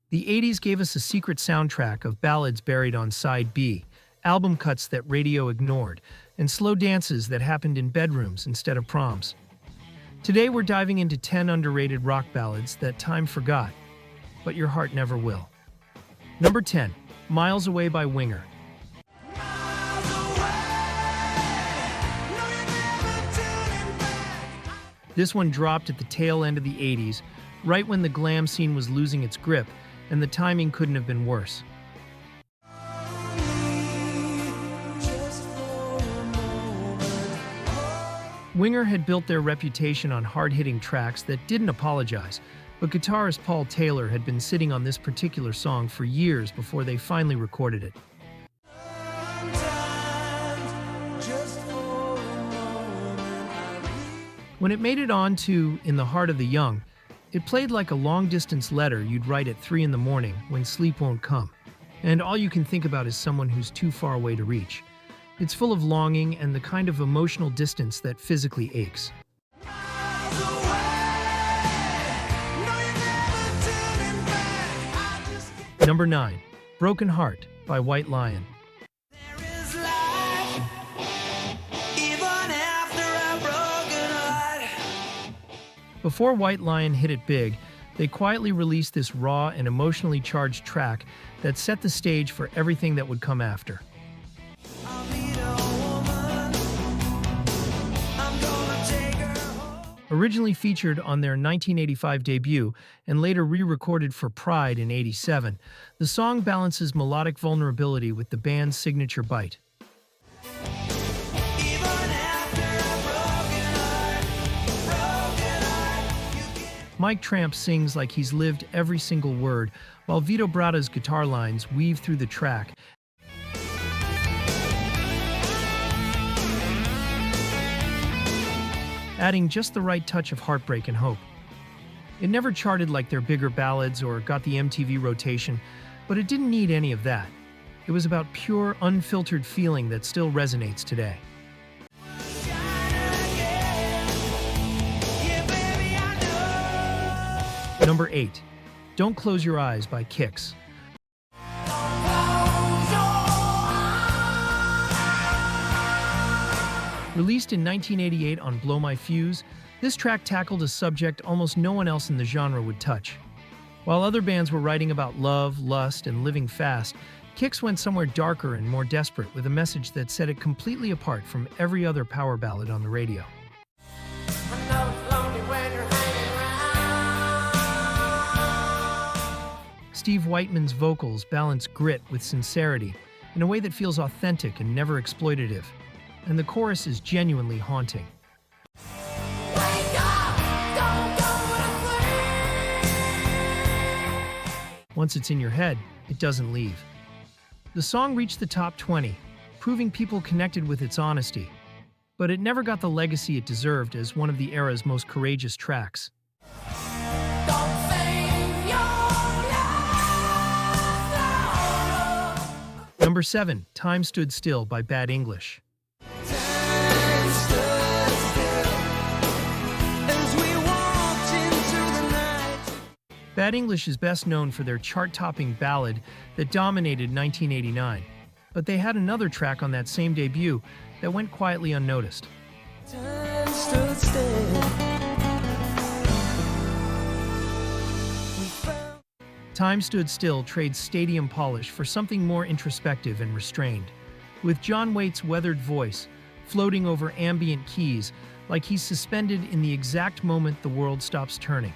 The 80s gave us a secret soundtrack of ballads buried on side B, album cuts that radio ignored, and slow dances that happened in bedrooms instead of proms. Today we're diving into 10 underrated rock ballads that time forgot, but your heart never will. Number 10, Miles Away by Winger. This one dropped at the tail end of the 80s, right when the glam scene was losing its grip, and the timing couldn't have been worse. Winger had built their reputation on hard-hitting tracks that didn't apologize, but guitarist Paul Taylor had been sitting on this particular song for years before they finally recorded it. When it made it on to In the Heart of the Young, it played like a long-distance letter you'd write at 3 in the morning when sleep won't come, and all you can think about is someone who's too far away to reach. It's full of longing and the kind of emotional distance that physically aches. Number 9, Broken Heart by White Lion. Before White Lion hit it big, they quietly released this raw and emotionally charged track that set the stage for everything that would come after. Originally featured on their 1985 debut and later re-recorded for Pride in '87, the song balances melodic vulnerability with the band's signature bite. Mike Tramp sings like he's lived every single word, while Vito Bratta's guitar lines weave through the track, adding just the right touch of heartbreak and hope. It never charted like their bigger ballads or got the MTV rotation, but it didn't need any of that. It was about pure, unfiltered feeling that still resonates today. Number 8, Don't Close Your Eyes by Kix. Released in 1988 on Blow My Fuse, this track tackled a subject almost no one else in the genre would touch. While other bands were writing about love, lust, and living fast, Kix went somewhere darker and more desperate with a message that set it completely apart from every other power ballad on the radio. Steve Whiteman's vocals balance grit with sincerity in a way that feels authentic and never exploitative, and the chorus is genuinely haunting. Once it's in your head, it doesn't leave. The song reached the top 20, proving people connected with its honesty, but it never got the legacy it deserved as one of the era's most courageous tracks. Number 7, Time Stood Still by Bad English. Bad English is best known for their chart-topping ballad that dominated 1989, but they had another track on that same debut that went quietly unnoticed. Time stood still. Time Stood Still trades stadium polish for something more introspective and restrained, with John Waite's weathered voice floating over ambient keys like he's suspended in the exact moment the world stops turning.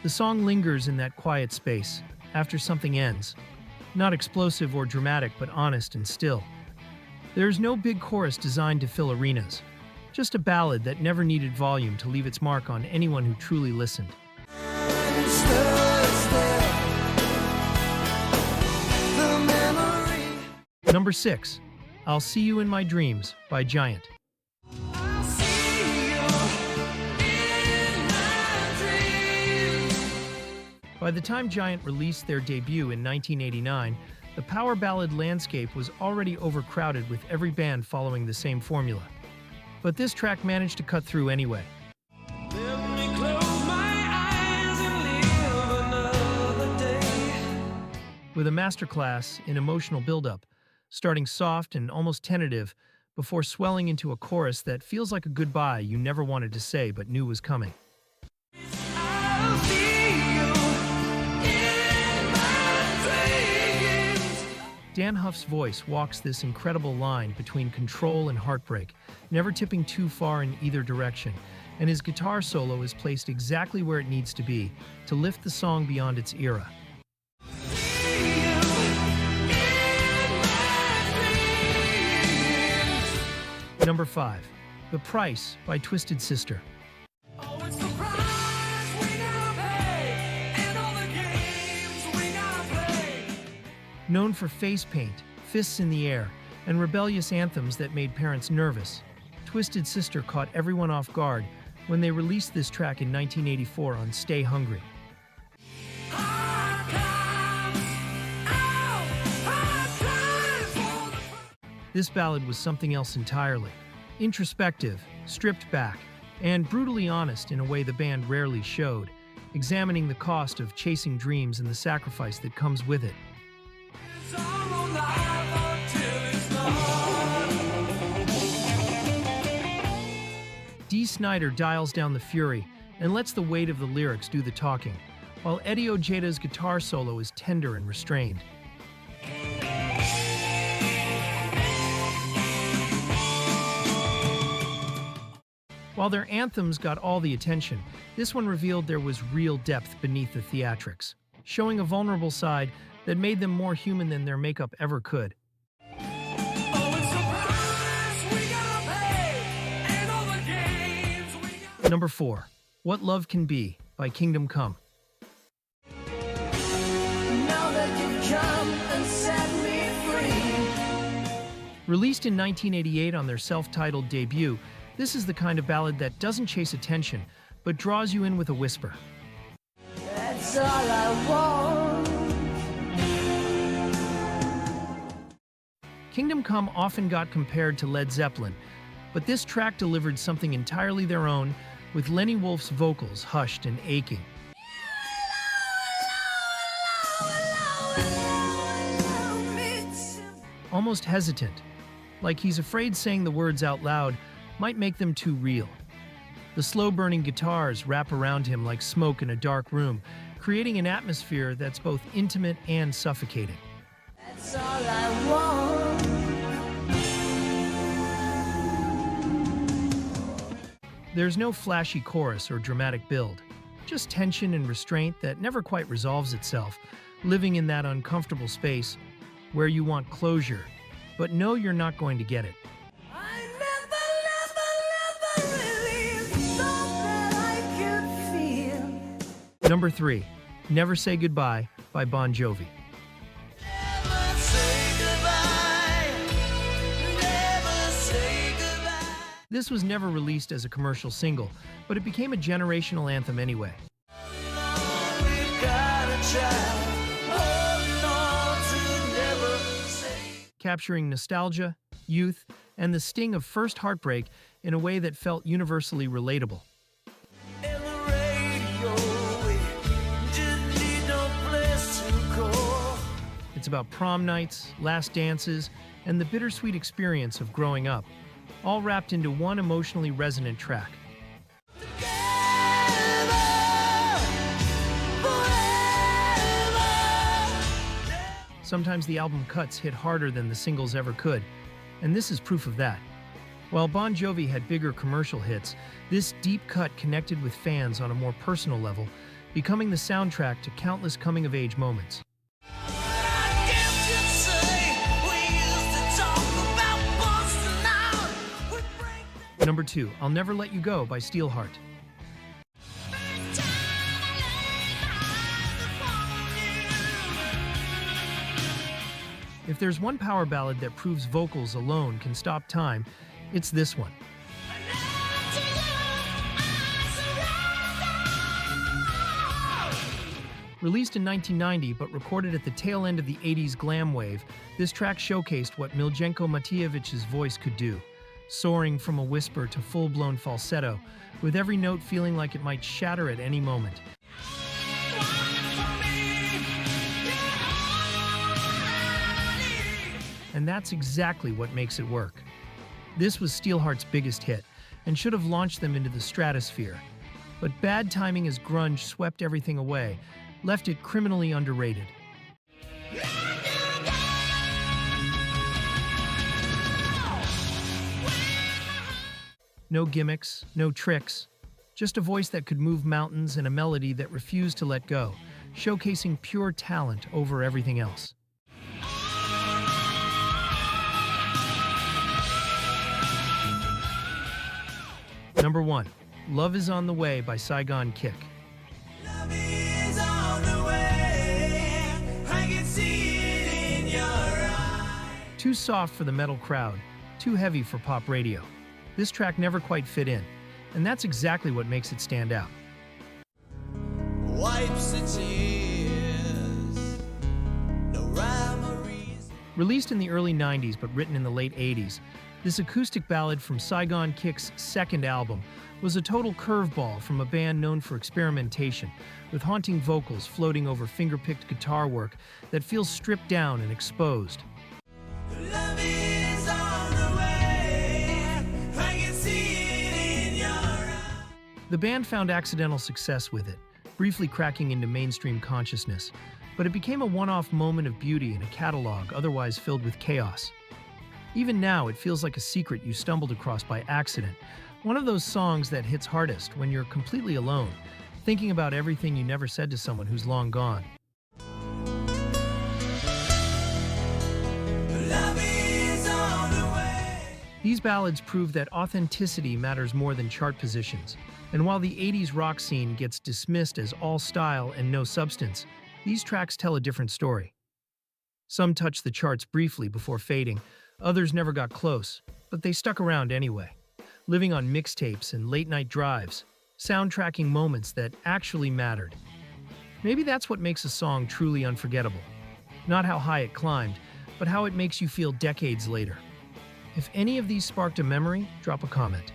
The song lingers in that quiet space after something ends, not explosive or dramatic, but honest and still. There's no big chorus designed to fill arenas, just a ballad that never needed volume to leave its mark on anyone who truly listened. Number 6, I'll See You in My Dreams by Giant. By the time Giant released their debut in 1989, the power ballad landscape was already overcrowded with every band following the same formula. But this track managed to cut through anyway. Let me close my eyes and live another day. With a masterclass in emotional buildup, starting soft and almost tentative before swelling into a chorus that feels like a goodbye you never wanted to say but knew was coming. I'll see you in my dreams. Dan Huff's voice walks this incredible line between control and heartbreak, never tipping too far in either direction, and his guitar solo is placed exactly where it needs to be to lift the song beyond its era. Number 5, The Price by Twisted Sister. Oh, it's the price we gotta pay, and all the games we gotta play. Known for face paint, fists in the air, and rebellious anthems that made parents nervous, Twisted Sister caught everyone off guard when they released this track in 1984 on Stay Hungry. Hard times, oh, hard times for the price. This ballad was something else entirely. Introspective, stripped back, and brutally honest in a way the band rarely showed, examining the cost of chasing dreams and the sacrifice that comes with it. It's all on life until it's not. Dee Snider dials down the fury and lets the weight of the lyrics do the talking, while Eddie Ojeta's guitar solo is tender and restrained. While their anthems got all the attention, this one revealed there was real depth beneath the theatrics, showing a vulnerable side that made them more human than their makeup ever could. Oh, it's the price we gotta pay, and all the games we gotta. Number 4, What Love Can Be by Kingdom Come. Now that you've come and set me free. Released in 1988 on their self-titled debut, this is the kind of ballad that doesn't chase attention, but draws you in with a whisper. That's all I want. Kingdom Come often got compared to Led Zeppelin, but this track delivered something entirely their own, with Lenny Wolfe's vocals hushed and aching. Almost hesitant, like he's afraid saying the words out loud might make them too real. The slow-burning guitars wrap around him like smoke in a dark room, creating an atmosphere that's both intimate and suffocating. That's all I want. There's no flashy chorus or dramatic build, just tension and restraint that never quite resolves itself, living in that uncomfortable space where you want closure, but know you're not going to get it. I never really thought that I could feel. Number 3, Never Say Goodbye by Bon Jovi. Never say goodbye. Never say goodbye. This was never released as a commercial single, but it became a generational anthem anyway. No, we've gotta try. Holding on to never say. Capturing nostalgia, youth, and the sting of first heartbreak in a way that felt universally relatable. In the radio, we just need no place to go. It's about prom nights, last dances, and the bittersweet experience of growing up, all wrapped into one emotionally resonant track. Sometimes the album cuts hit harder than the singles ever could, and this is proof of that. While Bon Jovi had bigger commercial hits, this deep cut connected with fans on a more personal level, becoming the soundtrack to countless coming-of-age moments. Number 2, I'll Never Let You Go by Steelheart. If there's one power ballad that proves vocals alone can stop time, it's this one. Released in 1990 but recorded at the tail end of the 80s glam wave, this track showcased what Miljenko Matijevich's voice could do. soaring from a whisper to full-blown falsetto, with every note feeling like it might shatter at any moment. And that's exactly what makes it work. This was Steelheart's biggest hit, and should have launched them into the stratosphere. But bad timing as grunge swept everything away, left it criminally underrated. No gimmicks, no tricks, just a voice that could move mountains and a melody that refused to let go, showcasing pure talent over everything else. Number 1. Love Is On The Way by Saigon Kick. Love is on the way. I can see it in your eyes. Too soft for the metal crowd, too heavy for pop radio. This track never quite fit in, and that's exactly what makes it stand out. Wipes the tears. No rhyme or reason. Released in the early 90s but written in the late 80s, this acoustic ballad from Saigon Kick's second album was a total curveball from a band known for experimentation, with haunting vocals floating over finger-picked guitar work that feels stripped down and exposed. Love is on the way. I can see it in your eyes. The band found accidental success with it, briefly cracking into mainstream consciousness, but it became a one-off moment of beauty in a catalog otherwise filled with chaos. Even now, it feels like a secret you stumbled across by accident, one of those songs that hits hardest when you're completely alone, thinking about everything you never said to someone who's long gone. Love is on the way. These ballads prove that authenticity matters more than chart positions, and while the 80s rock scene gets dismissed as all style and no substance, these tracks tell a different story. Some touched the charts briefly before fading, others never got close, but they stuck around anyway, living on mixtapes and late-night drives, soundtracking moments that actually mattered. Maybe that's what makes a song truly unforgettable. Not how high it climbed, but how it makes you feel decades later. If any of these sparked a memory, drop a comment.